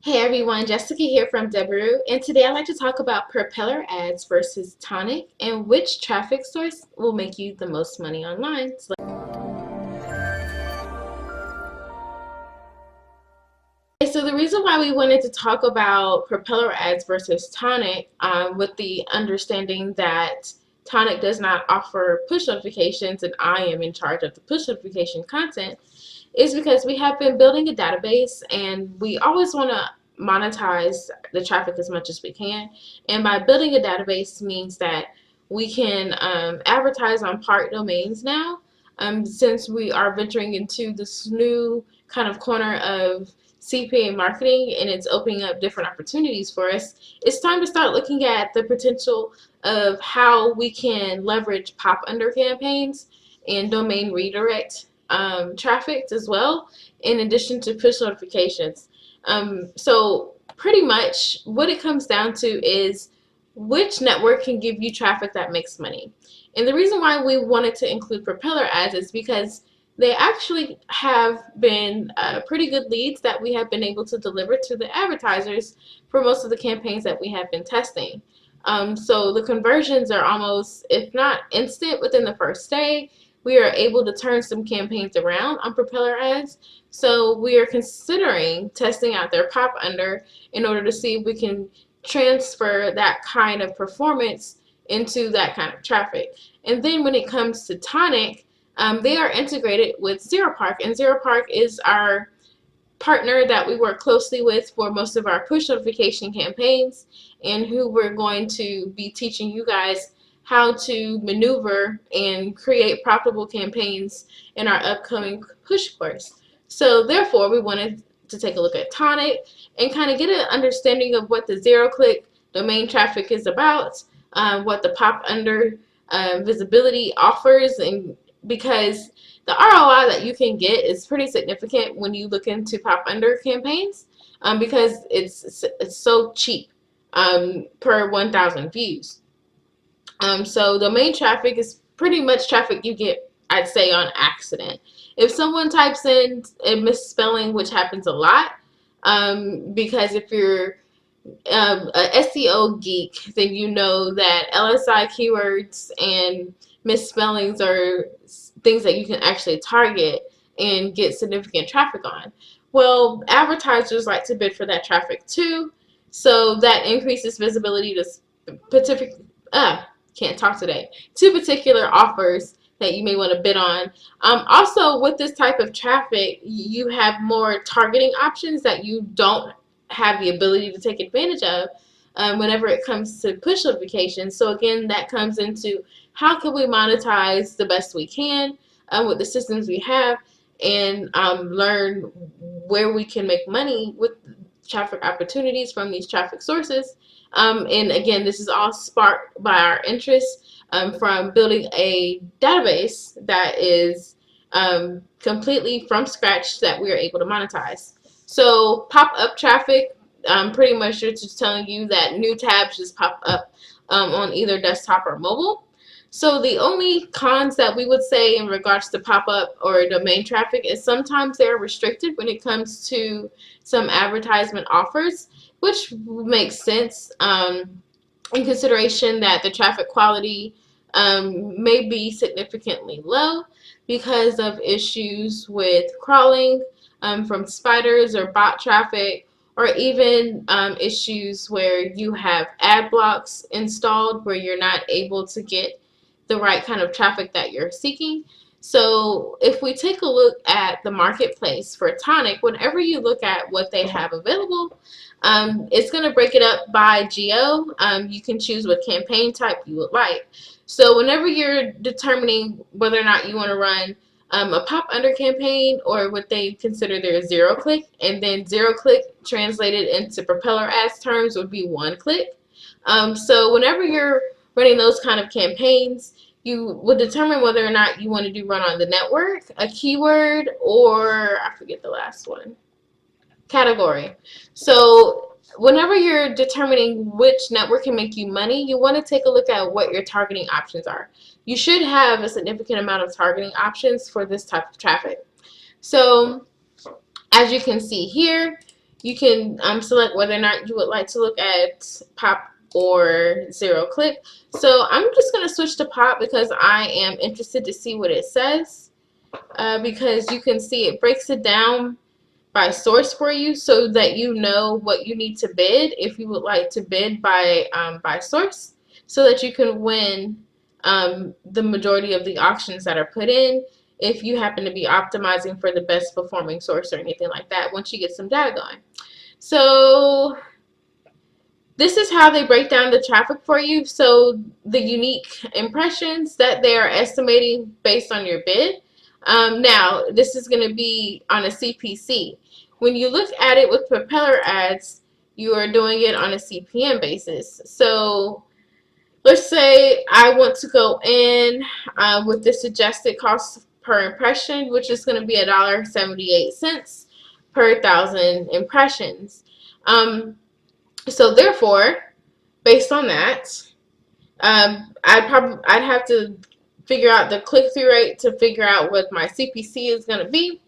Hey everyone, Jessica here from Deborah, and today I'd like to talk about Propeller Ads versus Tonic and which traffic source will make you the most money online. So the reason why we wanted to talk about Propeller Ads versus Tonic, with the understanding that Tonic does not offer push notifications and I am in charge of the push notification content, is because we have been building a database and we always want to monetize the traffic as much as we can. And by building a database means that we can advertise on part domains now, since we are venturing into this new kind of corner of CPA marketing and it's opening up different opportunities for us. It's time to start looking at the potential of how we can leverage pop under campaigns and domain redirect traffic as well, in addition to push notifications. So pretty much what it comes down to is which network can give you traffic that makes money. And the reason why we wanted to include Propeller Ads is because they actually have been pretty good leads that we have been able to deliver to the advertisers for most of the campaigns that we have been testing. So the conversions are almost, if not instant, within the first day. We are able to turn some campaigns around on Propeller Ads. So we are considering testing out their pop under in order to see if we can transfer that kind of performance into that kind of traffic. And then when it comes to Tonic, they are integrated with ZeroPark, and ZeroPark is our partner that we work closely with for most of our push notification campaigns, and who we're going to be teaching you guys how to maneuver and create profitable campaigns in our upcoming push course. So therefore, we wanted to take a look at Tonic and kind of get an understanding of what the zero-click domain traffic is about, what the pop under visibility offers, and because the ROI that you can get is pretty significant when you look into pop under campaigns, because it's so cheap per 1,000 views. So domain traffic is pretty much traffic you get, I'd say, on accident. If someone types in a misspelling, which happens a lot, because if you're a SEO geek, then you know that LSI keywords and misspellings are things that you can actually target and get significant traffic on. Well, advertisers like to bid for that traffic too, so that increases visibility to specific, can't talk today, to particular offers that you may want to bid on. Also, with this type of traffic, you have more targeting options that you don't have the ability to take advantage of whenever it comes to push notifications. So again, that comes into how can we monetize the best we can with the systems we have, and learn where we can make money with traffic opportunities from these traffic sources. And again, this is all sparked by our interest from building a database that is completely from scratch that we are able to monetize. So pop-up traffic, pretty much just telling you that new tabs just pop up on either desktop or mobile. So the only cons that we would say in regards to pop-up or domain traffic is sometimes they're restricted when it comes to some advertisement offers, which makes sense in consideration that the traffic quality may be significantly low because of issues with crawling from spiders or bot traffic, or even issues where you have ad blocks installed where you're not able to get the right kind of traffic that you're seeking. So if we take a look at the marketplace for Tonic, whenever you look at what they have available, it's going to break it up by geo. You can choose what campaign type you would like. So whenever you're determining whether or not you want to run a pop under campaign, or what they consider their zero click, and then zero click translated into Propeller Ads terms would be one click. So whenever you're running those kind of campaigns, you would determine whether or not you want to do run on the network, a keyword, or I forget the last one, category. So whenever you're determining which network can make you money, you want to take a look at what your targeting options are. You should have a significant amount of targeting options for this type of traffic. So as you can see here, You can select whether or not you would like to look at pop or zero click. So I'm just going to switch to pop because I am interested to see what it says, because you can see it breaks it down by source for you so that you know what you need to bid if you would like to bid by source, so that you can win the majority of the auctions that are put in if you happen to be optimizing for the best performing source or anything like that once you get some data going. So this is how they break down the traffic for you. So the unique impressions that they are estimating based on your bid. Now, this is going to be on a CPC. When you look at it with Propeller Ads, you are doing it on a CPM basis. So let's say I want to go in with the suggested cost per impression, which is going to be $1.78 per 1,000 impressions. So therefore, based on that, I'd have to figure out the click-through rate to figure out what my CPC is going to be,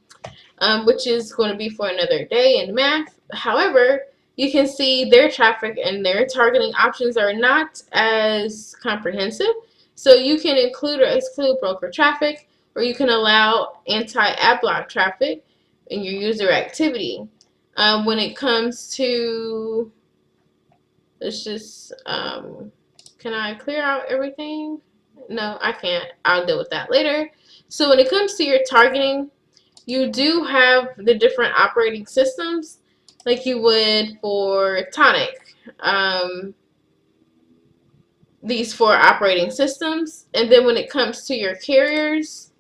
which is going to be for another day in math. However, you can see their traffic and their targeting options are not as comprehensive. So you can include or exclude broker traffic, or you can allow anti-ad block traffic in your user activity. When it comes to, let's just, can I clear out everything? No, I can't. I'll deal with that later. So when it comes to your targeting, you do have the different operating systems like you would for Tonic. These 4 operating systems. And then when it comes to your carriers,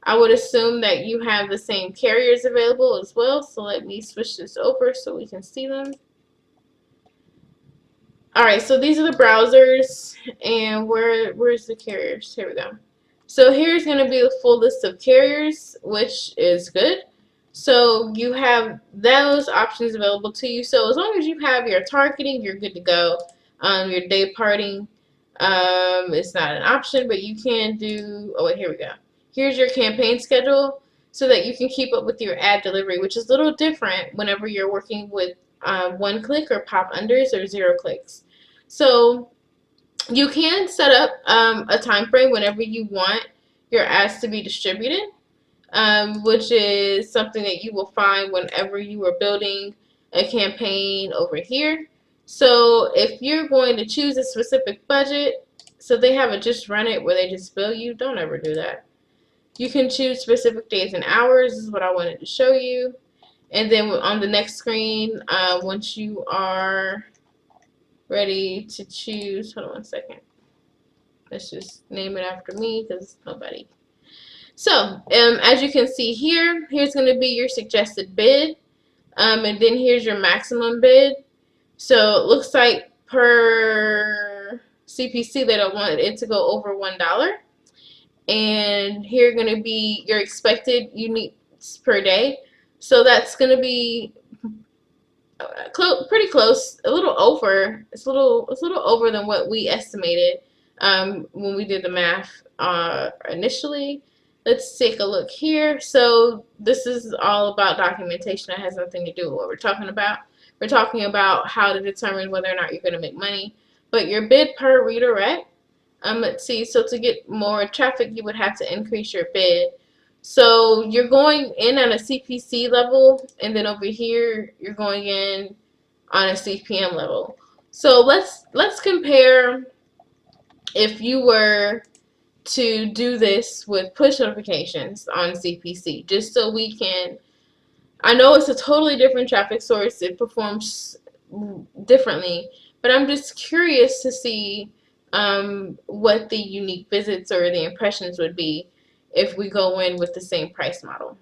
I would assume that you have the same carriers available as well. So let me switch this over so we can see them. Alright, so these are the browsers, and where's the carriers? Here we go. So here's going to be the full list of carriers, which is good. So you have those options available to you. So as long as you have your targeting, you're good to go. Your day parting, it's not an option, but you can do, oh wait, here we go. Here's your campaign schedule so that you can keep up with your ad delivery, which is a little different whenever you're working with one click or pop unders or zero clicks. So you can set up a time frame whenever you want your ads to be distributed, which is something that you will find whenever you are building a campaign over here. So if you're going to choose a specific budget, so they have a just run it where they just bill you, don't ever do that. You can choose specific days and hours. This is what I wanted to show you. And then on the next screen, once you are ready to choose, hold on one second. Let's just name it after me because nobody. So as you can see here, here's going to be your suggested bid, and then here's your maximum bid. So it looks like per CPC they don't want it to go over $1. And here are going to be your expected uniques per day. So that's going to be pretty close, a little over. It's a little over than what we estimated when we did the math initially. Let's take a look here. So this is all about documentation. That has nothing to do with what we're talking about. We're talking about how to determine whether or not you're going to make money. But your bid per redirect, let's see. So to get more traffic, you would have to increase your bid. So you're going in on a CPC level, and then over here you're going in on a CPM level. So let's compare if you were to do this with push notifications on CPC, just so we can, I know it's a totally different traffic source, it performs differently, but I'm just curious to see what the unique visits or the impressions would be if we go in with the same price model.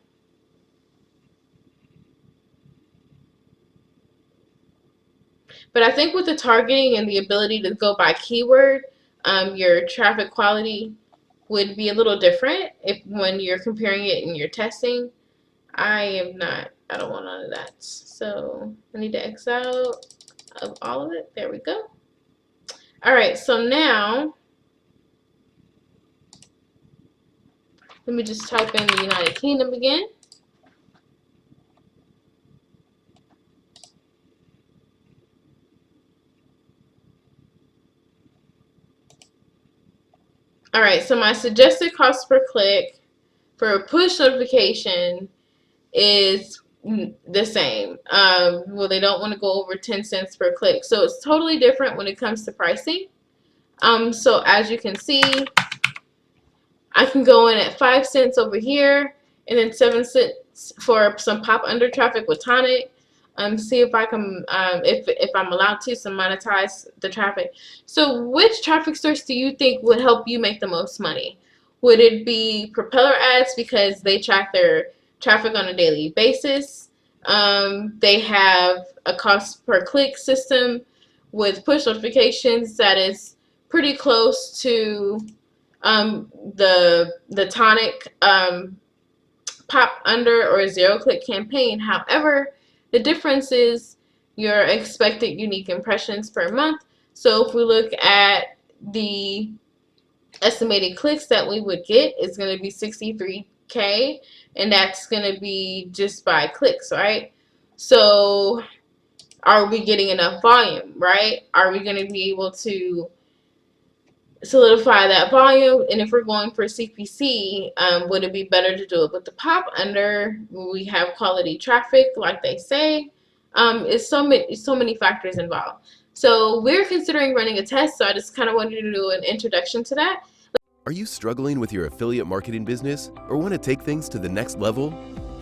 But I think with the targeting and the ability to go by keyword, your traffic quality would be a little different if when you're comparing it in your testing. I don't want none of that. So I need to X out of all of it. There we go. All right, so now let me just type in the United Kingdom again. All right, so my suggested cost per click for a push notification is the same. Well, they don't want to go over 10 cents per click. So it's totally different when it comes to pricing. So as you can see, I can go in at 5 cents over here and then 7 cents for some pop under traffic with Tonic. See if I can, if I'm allowed to, monetize the traffic. So which traffic source do you think would help you make the most money? Would it be Propeller Ads because they track their traffic on a daily basis? They have a cost per click system with push notifications that is pretty close to the Tonic pop under or zero click campaign. However, the difference is your expected unique impressions per month. So if we look at the estimated clicks that we would get, is going to be 63K, and that's going to be just by clicks, right? So are we getting enough volume, right? Are we going to be able to solidify that volume? And if we're going for CPC, would it be better to do it with the pop under? We have quality traffic, like they say. It's so many factors involved. So we're considering running a test, so I just kind of wanted to do an introduction to that. Are you struggling with your affiliate marketing business or want to take things to the next level?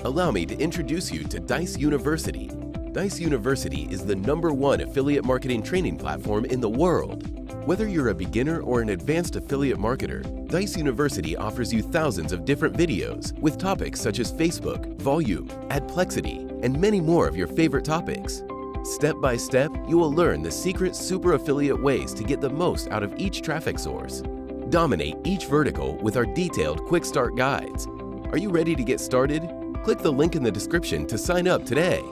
Allow me to introduce you to Dice University. Dice University is the #1 affiliate marketing training platform in the world. Whether you're a beginner or an advanced affiliate marketer, Dice University offers you thousands of different videos with topics such as Facebook, volume, adplexity, and many more of your favorite topics. Step by step, you will learn the secret super affiliate ways to get the most out of each traffic source. Dominate each vertical with our detailed quick start guides. Are you ready to get started? Click the link in the description to sign up today.